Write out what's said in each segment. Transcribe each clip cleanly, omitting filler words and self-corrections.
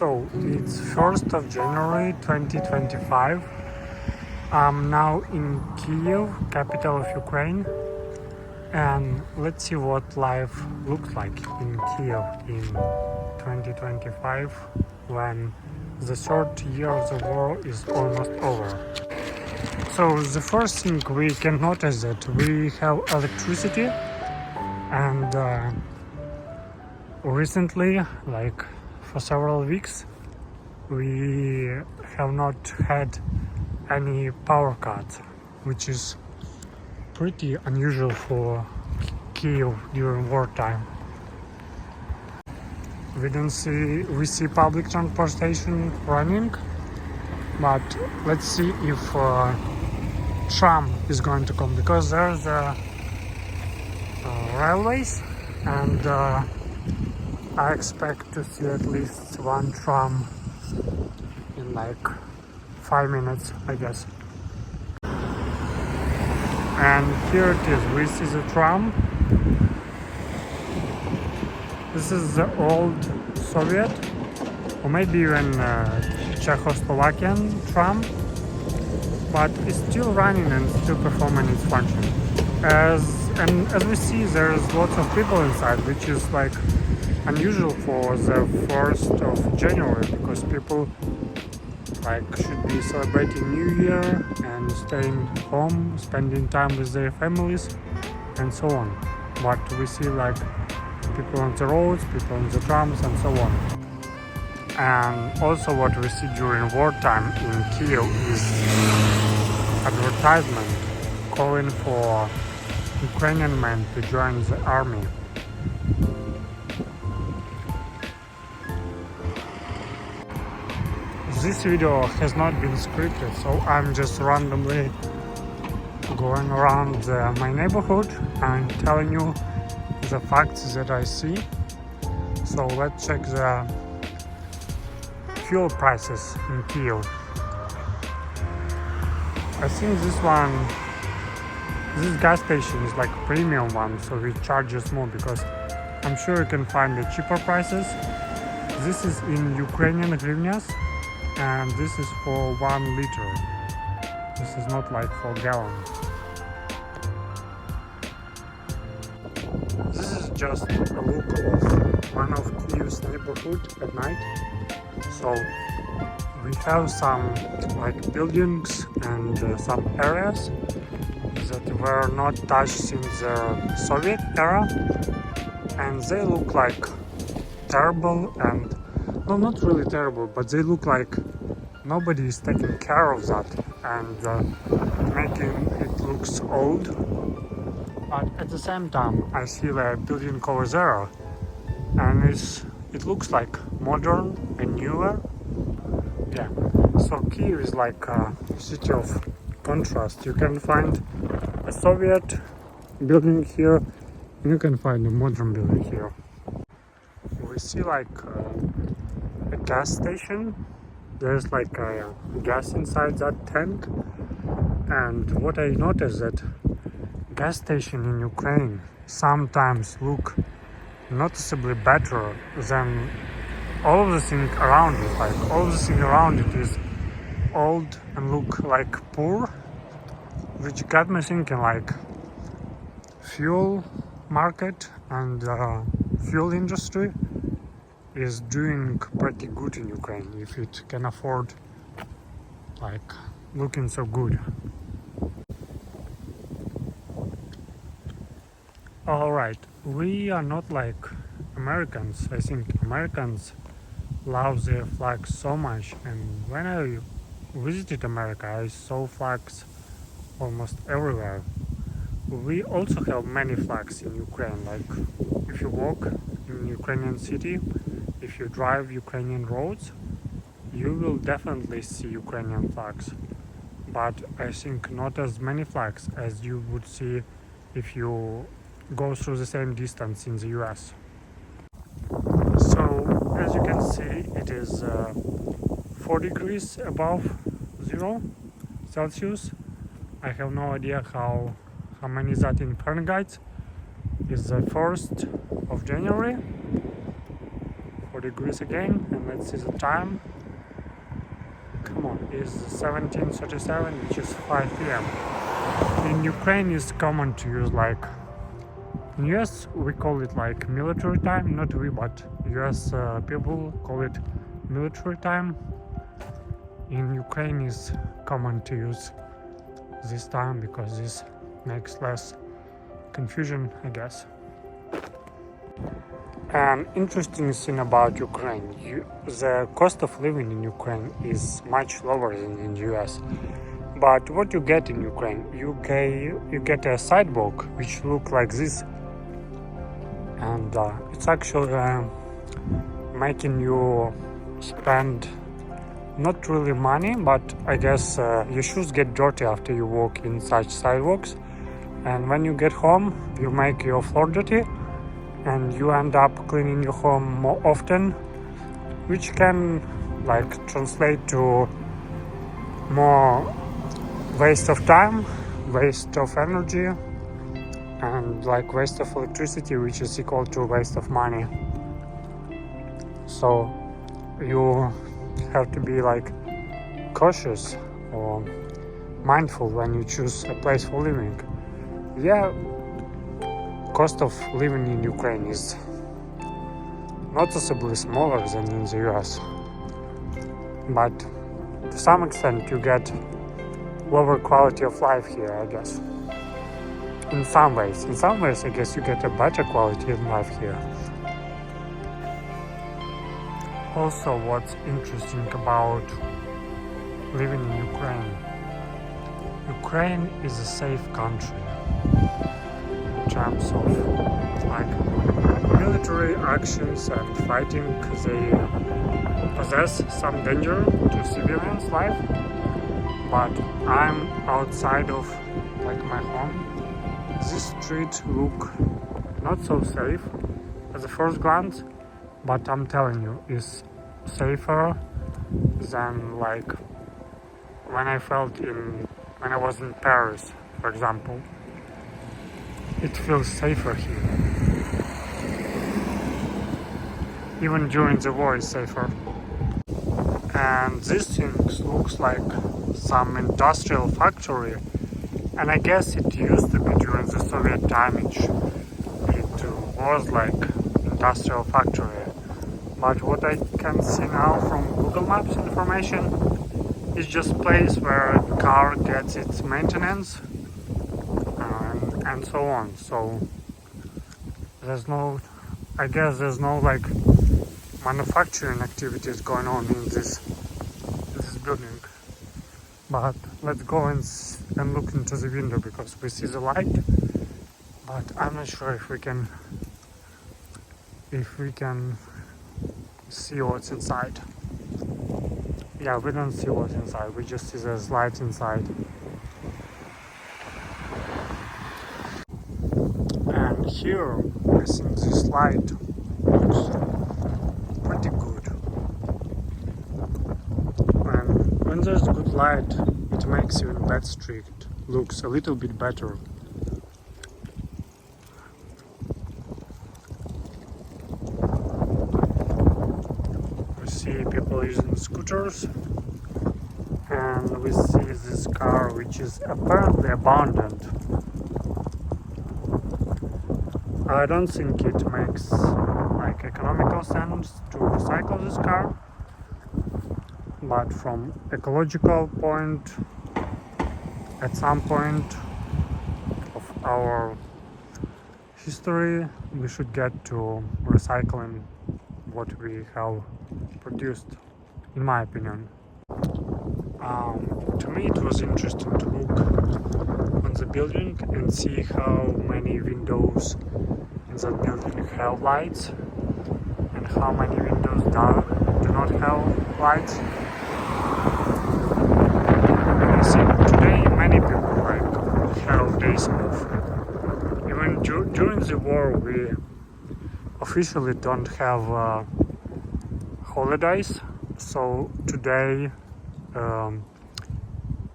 So it's 1st of January 2025. I'm now in Kyiv, capital of Ukraine, and let's see what life looks like in Kyiv in 2025 when the third year of the war is almost over. So the first thing we can notice that we have electricity, and recently, like for several weeks, we have not had any power cuts, which is pretty unusual for Kyiv during wartime. We see public transportation running, but let's see if tram is going to come, because there's railways, and I expect to see at least one tram in like 5 minutes, I guess. And here it is, we see the tram. This is the old Soviet, or maybe even Czechoslovakian tram, but it's still running and still performing its function. As we see, there's lots of people inside, which is like unusual for the 1st of January, because people like should be celebrating New Year and staying home, spending time with their families and so on. But we see like people on the roads, people on the trams and so on. And also what we see during wartime in Kyiv is advertisement calling for Ukrainian men to join the army. This video has not been scripted, so I'm just randomly going around my neighborhood and telling you the facts that I see. So let's check the fuel prices in Kyiv. I think this gas station is like a premium one, so it charges more, because I'm sure you can find the cheaper prices. This is in Ukrainian hryvnias, and this is for 1 liter. This is not like for gallon. This is just a look of one of Kyiv's neighborhood at night. So we have some like buildings and some areas that were not touched since the Soviet era, and they look like terrible, and no, not really terrible, but they look like nobody is taking care of that and making it looks old. But at the same time, I see a building over there, and it looks like modern and newer. Yeah, so Kyiv is like a city of contrast. You can find a Soviet building here, and you can find a modern building here. We see like a gas station. There's like a gas inside that tank, and what I noticed that gas station in Ukraine sometimes look noticeably better than all of the thing around it. Like all of the thing around it is old and look like poor, which got me thinking like fuel market and fuel industry is doing pretty good in Ukraine if it can afford like looking so good. Alright, we are not like Americans. I think Americans love their flags so much, and when I visited America I saw flags almost everywhere. We also have many flags in Ukraine, like if you walk in Ukrainian city, if you drive Ukrainian roads, you will definitely see Ukrainian flags. But I think not as many flags as you would see if you go through the same distance in the US. So as you can see, it is 4 degrees above 0 Celsius. I have no idea how many is that in Fahrenheit. It's the 1st of January. 4 24 degrees again, and let's see the time. Come on, it's 17:37, which is 5 p.m. In Ukraine it's common to use like, in US we call it like military time, not we, but US people call it military time. In Ukraine it's common to use this time because this makes less confusion, I guess. An interesting thing about Ukraine, the cost of living in Ukraine is much lower than in the US. But what you get in Ukraine, you get a sidewalk which look like this, and it's actually making you spend not really money, but I guess your shoes get dirty after you walk in such sidewalks, and when you get home you make your floor dirty and you end up cleaning your home more often, which can like translate to more waste of time, waste of energy, and like waste of electricity, which is equal to waste of money. So you have to be like cautious or mindful when you choose a place for living. Yeah, cost of living in Ukraine is noticeably smaller than in the US, but to some extent you get lower quality of life here, I guess. In some ways, I guess you get a better quality of life here. Also, what's interesting about living in Ukraine, Ukraine is a safe country in terms of like military actions and fighting. They possess some danger to civilians' life, but I'm outside of like my home. This street look not so safe at the first glance, but I'm telling you, it's safer than like when I was in Paris, for example. It feels safer here. Even during the war it's safer. And this thing looks like some industrial factory, and I guess it used to be during the Soviet time. It was like industrial factory. But what I can see now from Google Maps information is just place where a car gets its maintenance and so on. So I guess there's no like manufacturing activities going on in this building. But let's go and look into the window because we see the light, but I'm not sure if we can see what's inside. Yeah, we don't see what's inside, we just see there's lights inside. And here I think this light looks pretty good. And when there's good light, it makes even bad street looks a little bit better. We see people using scooters, and we see this car which is apparently abandoned. I don't think it makes like economical sense to recycle this car, but from ecological point, at some point of our history we should get to recycling what we have produced, in my opinion. To me it was interesting to look on the building and see how many windows in that building have lights and how many windows do not have lights. And I think today many people like have days off. Even during the war we officially don't have holidays, so today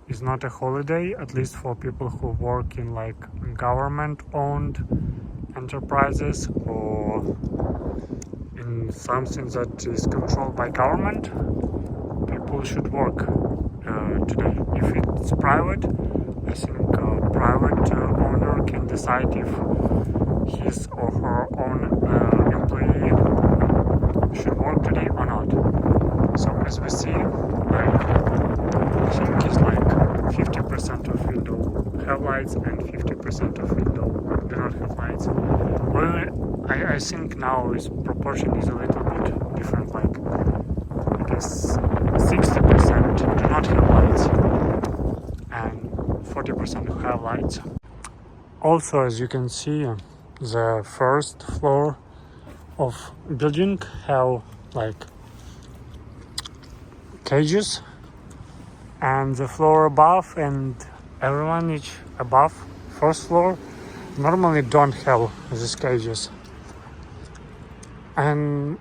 is not a holiday, at least for people who work in like government owned enterprises or in in something that is controlled by government, people should work today. If it's private, I think private owner can decide if his or her own employee should work today or not. So as we see, like, I think it's like 50% of window have lights and 50% of window do not have lights. Well, I think now its proportion is a little bit different, like I guess 60% do not have lights and 40% have lights. Also, as you can see, the first floor of building have like cages, and the floor above and everyone each above first floor normally don't have these cages, and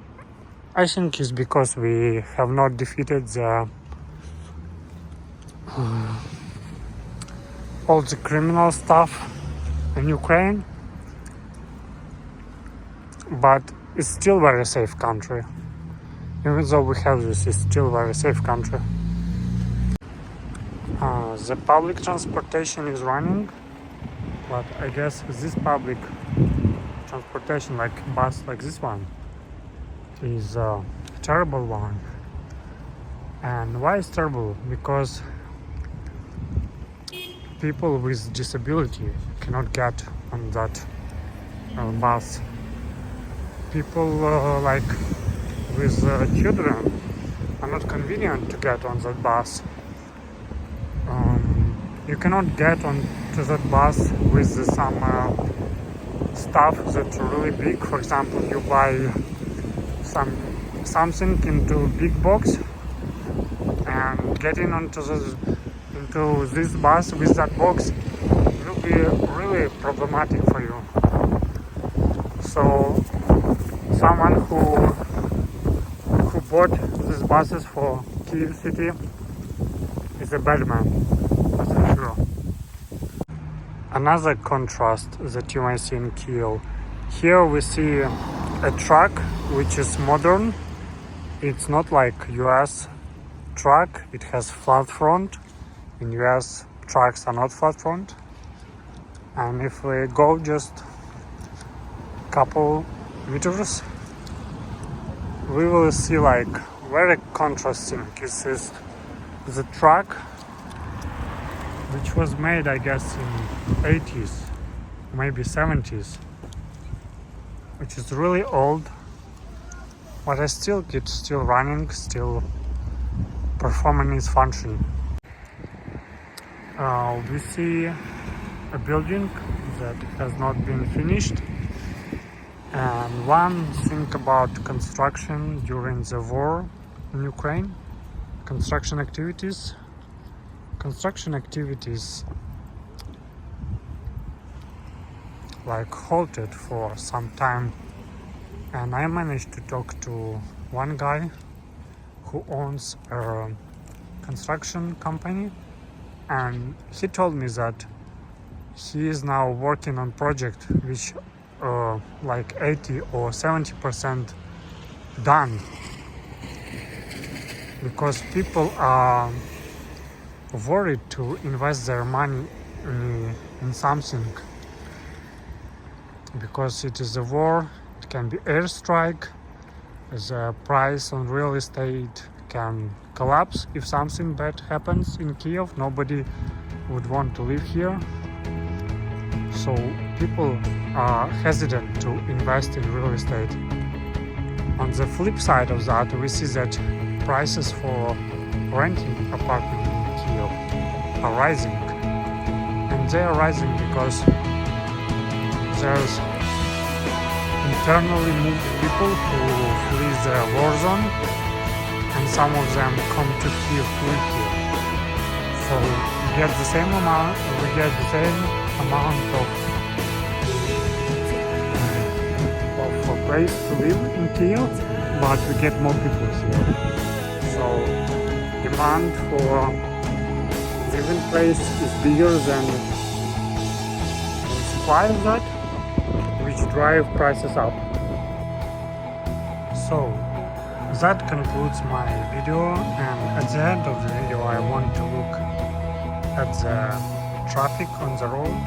I think it's because we have not defeated the all the criminal stuff in Ukraine, but it's still very safe country. Even though we have this, it's still very safe country. The public transportation is running, but I guess this public transportation, like bus like this one, is a terrible one. And why it's terrible? Because people with disability cannot get on that bus. People like with children are not convenient to get on that bus. You cannot get onto that bus with some stuff that's really big. For example, you buy something into a big box, and getting into this bus with that box will be really problematic for you. So someone who bought these buses for Kyiv city is a bad man, that's for sure. Another contrast that you might see in Kyiv. Here we see a truck which is modern. It's not like US truck, it has flat front. In US trucks are not flat front. And if we go just couple meters, we will see like very contrasting. This is the truck which was made, I guess, in 80s, maybe 70s, which is really old, but it's still running, still performing its function. We see a building that has not been finished. And one thing about construction during the war in Ukraine, construction activities like halted for some time, and I managed to talk to one guy who owns a construction company, and he told me that he is now working on project which like 80 or 70% done, because people are worried to invest their money in something, because it is a war, it can be airstrike, the price on real estate can collapse if something bad happens in Kyiv. Nobody would want to live here, so people are hesitant to invest in real estate. On the flip side of that, we see that prices for renting apartment in Kyiv are rising, and they are rising because there's internally moved people who flee the war zone, and some of them come to Kyiv to live here. So we get the same amount of place to live in Kyiv, but we get more people here. So demand for living place is bigger than supply of that, which drive prices up. So that concludes my video, and at the end of the video I want to look at the traffic on the road.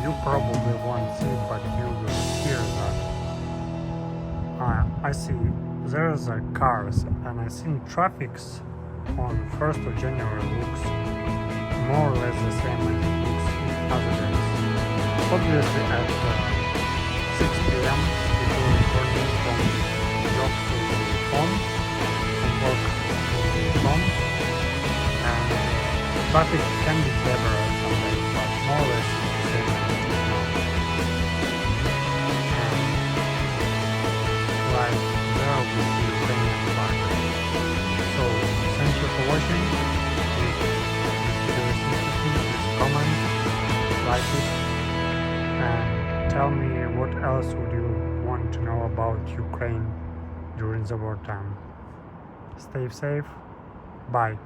You probably won't see, but you will hear that. I see there's cars, and I think traffics on 1st of January looks more or less the same as it looks other days. Obviously at 6 p.m. people returning from job to home, from work to home, and traffic can be clever some days, but more or less it's the same as it is now. And right there we see Ukrainian flag. So thank you for watching. If this video is interesting, please comment, like it, and tell me what else would you want to know about Ukraine during the wartime. Stay safe. Bye.